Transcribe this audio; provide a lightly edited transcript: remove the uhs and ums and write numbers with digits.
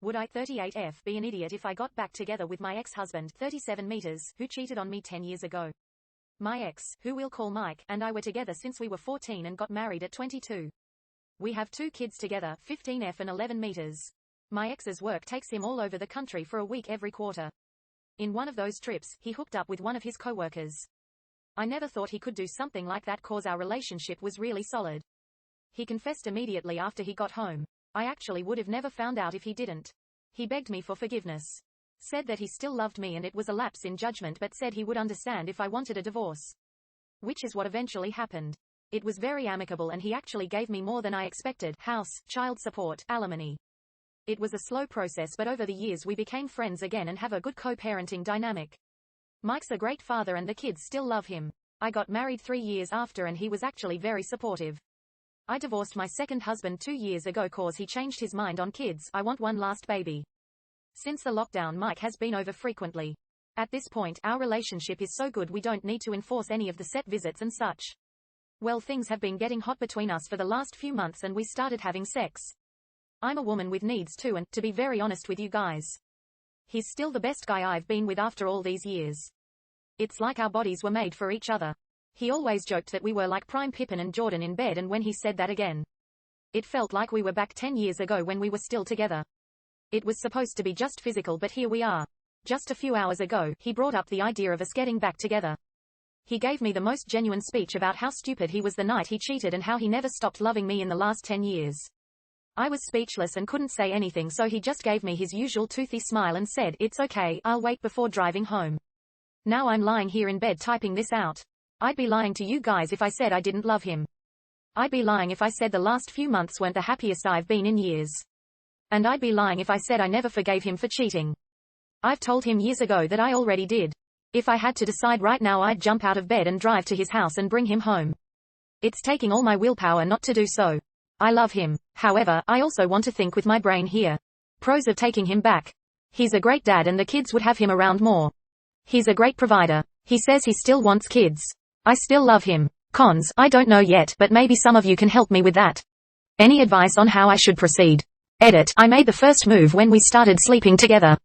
Would I 38F be an idiot if I got back together with my ex-husband, 37 meters, who cheated on me 10 years ago? My ex, who we'll call Mike, and I were together since we were 14 and got married at 22. We have 2 kids together, 15F and 11 meters. My ex's work takes him all over the country for a week every quarter. In one of those trips, he hooked up with one of his coworkers. I never thought he could do something like that cause our relationship was really solid. He confessed immediately after he got home. I actually would have never found out if he didn't. He begged me for forgiveness. Said that he still loved me and it was a lapse in judgment, but said he would understand if I wanted a divorce. Which is what eventually happened. It was very amicable and he actually gave me more than I expected: house, child support, alimony. It was a slow process, but over the years we became friends again and have a good co-parenting dynamic. Mike's a great father and the kids still love him. I got married 3 years after and he was actually very supportive. I divorced my second husband 2 years ago cause he changed his mind on kids. I want one last baby. Since the lockdown, Mike has been over frequently. At this point, our relationship is so good we don't need to enforce any of the set visits and such. Well, things have been getting hot between us for the last few months and we started having sex. I'm a woman with needs too, and, to be very honest with you guys, he's still the best guy I've been with after all these years. It's like our bodies were made for each other. He always joked that we were like Prime Pippen and Jordan in bed, and when he said that again, it felt like we were back 10 years ago when we were still together. It was supposed to be just physical, but here we are. Just a few hours ago, he brought up the idea of us getting back together. He gave me the most genuine speech about how stupid he was the night he cheated and how he never stopped loving me in the last 10 years. I was speechless and couldn't say anything, so he just gave me his usual toothy smile and said, "It's okay, I'll wait," before driving home. Now I'm lying here in bed typing this out. I'd be lying to you guys if I said I didn't love him. I'd be lying if I said the last few months weren't the happiest I've been in years. And I'd be lying if I said I never forgave him for cheating. I've told him years ago that I already did. If I had to decide right now, I'd jump out of bed and drive to his house and bring him home. It's taking all my willpower not to do so. I love him. However, I also want to think with my brain here. Pros of taking him back. He's a great dad and the kids would have him around more. He's a great provider. He says he still wants kids. I still love him. Cons, I don't know yet, but maybe some of you can help me with that. Any advice on how I should proceed? Edit, I made the first move when we started sleeping together.